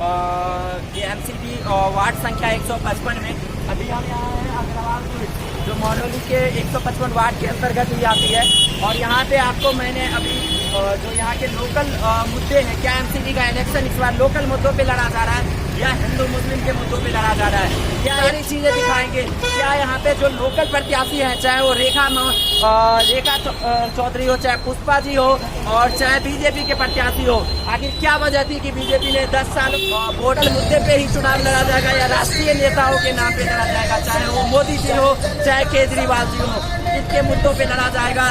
ये MCD ward संख्या 155 में। अभी हम यहाँ हैं अग्रवाल स्वीट, जो मोहाली के 155 वार्ड के अंतर्गत ही आती है। और यहाँ पे आपको मैंने अभी जो यहाँ के लोकल मुद्दे हैं, क्या एमसीडी का इलेक्शन इस बार लोकल मुद्दों पे लड़ा जा रहा है या हिंदू मुस्लिम के मुद्दों पे लड़ा जा रहा है, क्या सारी चीज़ें दिखाएंगे। क्या यहाँ पे जो लोकल प्रत्याशी हैं, चाहे वो रेखा चौधरी हो, चाहे पुष्पा जी हो, और चाहे बीजेपी के प्रत्याशी हो, आखिर क्या वजह थी कि बीजेपी ने 10 साल वोटल मुद्दे पे ही चुनाव लड़ा जाएगा या राष्ट्रीय नेताओं के नाम पे लड़ा जाएगा, चाहे वो मोदी जी हो चाहे केजरीवाल जी हो, इनके मुद्दों पे लड़ा जाएगा।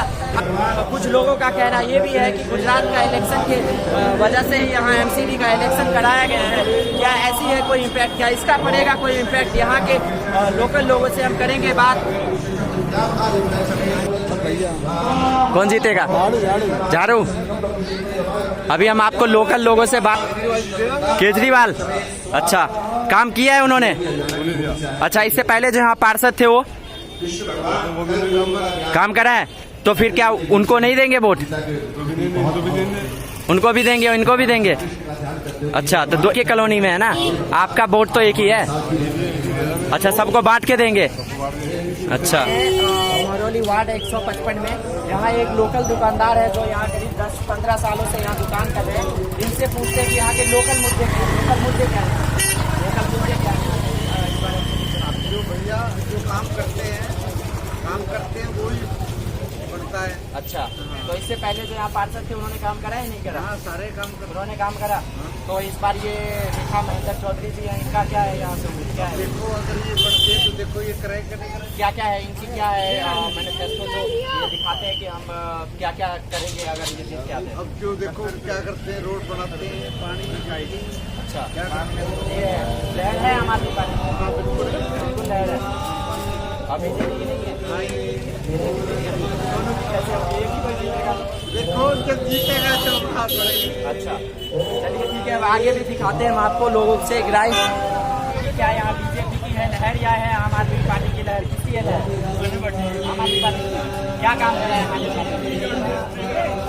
कुछ लोगों का कहना ये भी है कि गुजरात का इलेक्शन के वजह से ही यहाँ एमसीडी का इलेक्शन कराया गया है। क्या ऐसी है कोई इम्पैक्ट, क्या इसका पड़ेगा कोई इम्पैक्ट? यहाँ के लोकल लोगों से हम करेंगे बात। कौन जीतेगा? झाड़ू। अभी हम आपको लोकल लोगों से बात। केजरीवाल, अच्छा काम किया है उन्होंने? अच्छा, इससे पहले जो यहाँ पार्षद थे वो काम करा है, तो फिर क्या उनको नहीं देंगे वोट? उनको भी देंगे, इनको भी देंगे। अच्छा, तो दो की कॉलोनी में है ना, आपका वोट तो एक ही है। अच्छा, सबको बांट के देंगे। अच्छा, मोहाली वार्ड 155 में यहाँ एक लोकल दुकानदार है जो यहाँ करीब 10-15 सालों से यहाँ दुकान कर रहे हैं। इनसे पूछते हैं कि यहाँ के लोकल मुद्दे क्या है। लोकल मुद्दे क्या है? जो भैया जो काम करते हैं वो ही बनता है। अच्छा, तो इससे पहले जो यहाँ पार्षद थे उन्होंने काम करा है नहीं करा? हाँ, सारे काम उन्होंने काम करा। तो इस बार ये रेखा महेंद्र चौधरी जी हैं, इनका क्या है यहाँ से? क्या है? देखो, अगर ये बढ़ते तो देखो ये करेगा नहीं करेगा। क्या क्या है इनकी, क्या है मैनिफेस्टो जो ये दिखाते हैं कि हम क्या क्या करेंगे अगर ये जीत के आते हैं? अब जो देखो क्या करते हैं, रोड बनाते हैं, पानी निकालते हैं। अच्छा, क्या करते हैं? ये लहर है हमारी पार्टी? हाँ, बिल्कुल लहर है। अभी नहीं है। कैसे एक ही कोई जीतेगा? देखो जब जीतेगा तो बात बढ़ेगी। अच्छा, चलिए ठीक है, अब आगे भी दिखाते हैं हम आपको लोगों से गिराई। क्या यहाँ बीजेपी की है लहर या है आम आदमी पार्टी की लहर? किसकी है लहर? आम आदमी पार्टी की। क्या काम करा है आम आदमी पार्टी?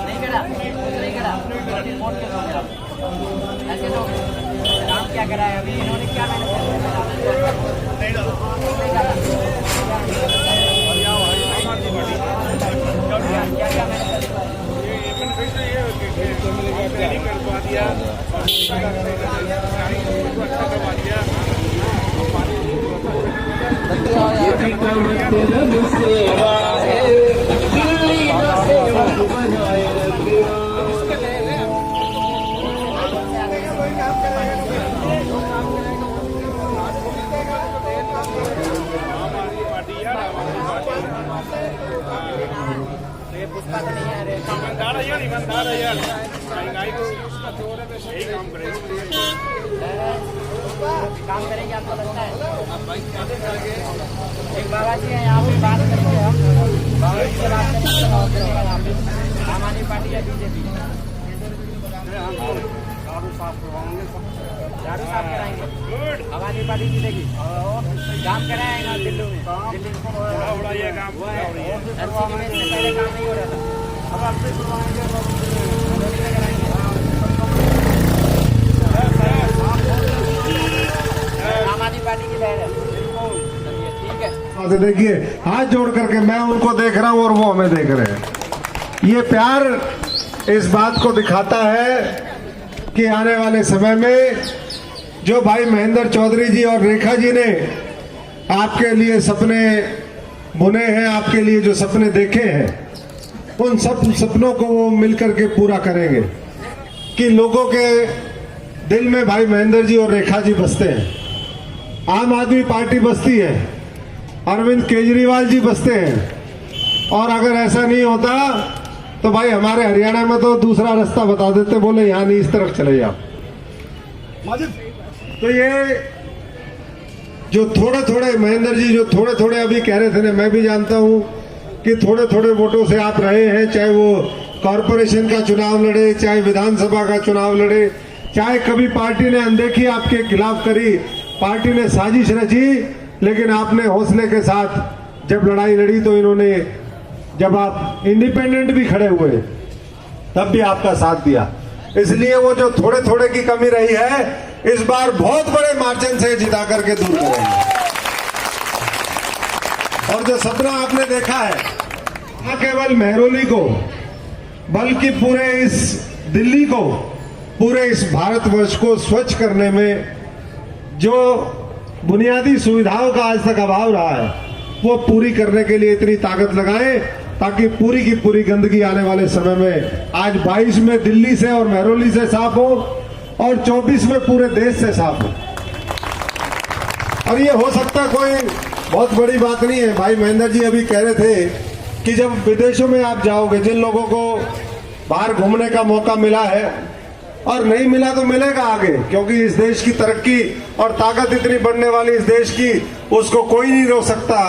नहीं करा, नहीं करा, वोट के दो मेरा। ऐसे लोग काम क्या करा है अभी? इन्होंने क्या पुष्पा तो नहीं है? ईमानदार है यार, महंगाई को यही काम करेंगे। काम करेंगे आपको लगता है? एक बाबा जी है यहाँ पे, बात करेंगे हम। बाबा जी से बात करेंगे यहाँ पे। आम आदमी पार्टी या बीजेपी? झाड़ू साफ कराएंगे। आम आदमी पार्टी जीतेगी। काम कराएगा दिल्ली में? दिल्ली में काम हुआ है। पहले काम नहीं हो रहा था। अब आपसे आम आदमी पार्टी की लहर है। ठीक है, देखिए हाथ जोड़ करके मैं उनको देख रहा हूँ और वो हमें देख रहे हैं। ये प्यार इस बात को दिखाता है कि आने वाले समय में जो भाई महेंद्र चौधरी जी और रेखा जी ने आपके लिए सपने बुने हैं, आपके लिए जो सपने देखे हैं, उन सब सपनों को वो मिलकर के पूरा करेंगे। कि लोगों के दिल में भाई महेंद्र जी और रेखा जी बसते हैं, आम आदमी पार्टी बसती है, अरविंद केजरीवाल जी बसते हैं। और अगर ऐसा नहीं होता तो भाई हमारे हरियाणा में तो दूसरा रास्ता बता देते, बोले यहाँ नहीं, इस तरफ चले जाओ। तो ये जो थोड़े थोड़े महेंद्र जी जो थोड़े थोड़े अभी कह रहे थे ना, मैं भी जानता हूँ कि थोड़े थोड़े वोटों से आप रहे हैं, चाहे वो कॉरपोरेशन का चुनाव लड़े, चाहे विधानसभा का चुनाव लड़े, चाहे कभी पार्टी ने अनदेखी आपके खिलाफ करी, पार्टी ने साजिश रची, लेकिन आपने हौसले के साथ जब लड़ाई लड़ी तो इन्होंने, जब आप इंडिपेंडेंट भी खड़े हुए तब भी आपका साथ दिया। इसलिए वो जो थोड़े थोड़े की कमी रही है, इस बार बहुत बड़े मार्जिन से जिता करके दूर करेंगे। और जो सपना आपने देखा है, न केवल मेहरौली को बल्कि पूरे इस दिल्ली को, पूरे इस भारतवर्ष को स्वच्छ करने में जो बुनियादी सुविधाओं का आज तक अभाव रहा है, वो पूरी करने के लिए इतनी ताकत लगाएं ताकि पूरी की पूरी गंदगी आने वाले समय में आज 22 में दिल्ली से और मेहरौली से साफ हो और 24 में पूरे देश से साफ हो। और ये हो सकता कोई बहुत बड़ी बात नहीं है। भाई महेंद्र जी अभी कह रहे थे कि जब विदेशों में आप जाओगे, जिन लोगों को बाहर घूमने का मौका मिला है और नहीं मिला तो मिलेगा आगे, क्योंकि इस देश की तरक्की और ताकत इतनी बढ़ने वाली इस देश की, उसको कोई नहीं रोक सकता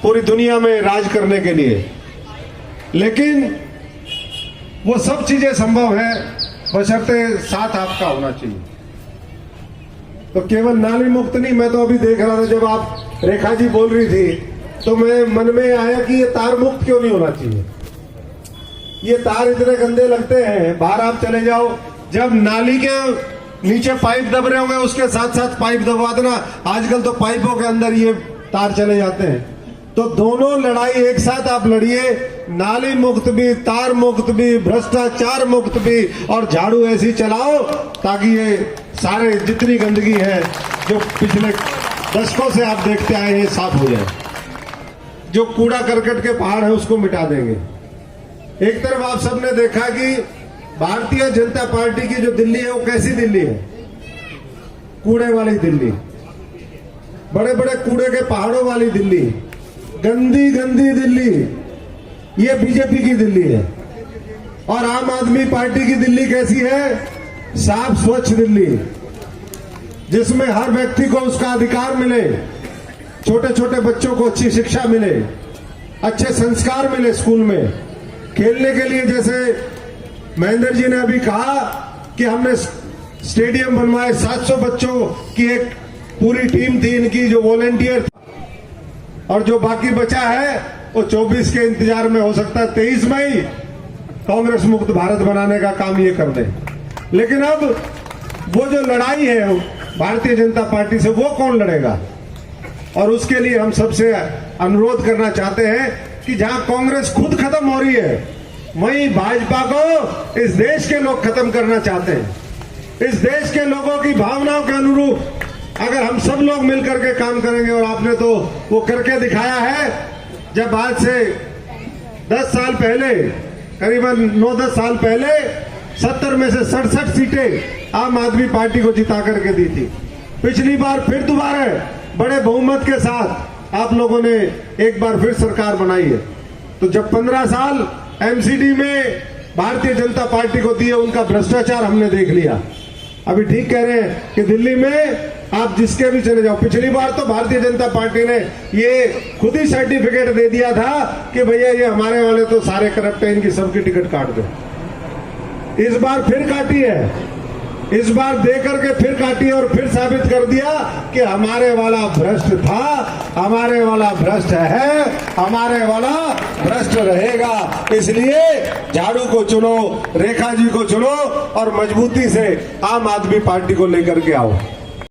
पूरी दुनिया में राज करने के लिए। लेकिन वो सब चीजें संभव है बशर्ते साथ आपका होना चाहिए। तो केवल नाली मुक्त नहीं, मैं तो अभी देख रहा था जब आप रेखा जी बोल रही थी तो मैं मन में आया कि ये तार मुक्त क्यों नहीं होना चाहिए। ये तार इतने गंदे लगते हैं, बाहर आप चले जाओ, जब नाली के नीचे पाइप दब रहे होंगे उसके साथ साथ पाइप दबवा देना। आजकल तो पाइपों के अंदर ये तार चले जाते हैं। तो दोनों लड़ाई एक साथ आप लड़िए, नाली मुक्त भी, तार मुक्त भी, भ्रष्टाचार मुक्त भी, और झाड़ू ऐसी चलाओ ताकि ये सारे जितनी गंदगी है जो पिछले दशकों से आप देखते आए हैं साफ हो जाए। जो कूड़ा करकट के पहाड़ है उसको मिटा देंगे। एक तरफ आप सबने देखा कि भारतीय जनता पार्टी की जो दिल्ली है वो कैसी दिल्ली है, कूड़े वाली दिल्ली, बड़े बड़े कूड़े के पहाड़ों वाली दिल्ली, गंदी गंदी दिल्ली, ये बीजेपी की दिल्ली है। और आम आदमी पार्टी की दिल्ली कैसी है, साफ स्वच्छ दिल्ली, जिसमें हर व्यक्ति को उसका अधिकार मिले, छोटे छोटे बच्चों को अच्छी शिक्षा मिले, अच्छे संस्कार मिले स्कूल में, खेलने के लिए, जैसे महेंद्र जी ने अभी कहा कि हमने स्टेडियम बनवाए, 700 बच्चों की एक पूरी टीम थी इनकी जो वॉलेंटियर, और जो बाकी बचा है वो 24 के इंतजार में, हो सकता है 23 में ही कांग्रेस मुक्त भारत बनाने का काम ये कर दे। लेकिन अब वो जो लड़ाई है भारतीय जनता पार्टी से, वो कौन लड़ेगा? और उसके लिए हम सबसे अनुरोध करना चाहते हैं कि जहां कांग्रेस खुद खत्म हो रही है, वहीं भाजपा को इस देश के लोग खत्म करना चाहते हैं। इस देश के लोगों की भावनाओं के अनुरूप अगर हम सब लोग मिलकर के काम करेंगे, और आपने तो वो करके दिखाया है, जब आज से 10 साल पहले, करीबन 9-10 साल पहले 70 में से 67 सीटें आम आदमी पार्टी को जिता करके दी थी। पिछली बार फिर दोबारा बड़े बहुमत के साथ आप लोगों ने एक बार फिर सरकार बनाई है। तो जब 15 साल एमसीडी में भारतीय जनता पार्टी को दिए, उनका भ्रष्टाचार हमने देख लिया। अभी ठीक कह रहे हैं कि दिल्ली में आप जिसके भी चले जाओ, पिछली बार तो भारतीय जनता पार्टी ने ये खुद ही सर्टिफिकेट दे दिया था कि भैया ये हमारे वाले तो सारे करप्ट हैं, इनकी सबकी टिकट काट दो। इस बार फिर काटी है, इस बार दे करके फिर काटी और फिर साबित कर दिया कि हमारे वाला भ्रष्ट था, हमारे वाला भ्रष्ट है, हमारे वाला भ्रष्ट रहेगा। इसलिए झाड़ू को चुनो, रेखा जी को चुनो और मजबूती से आम आदमी पार्टी को लेकर के आओ।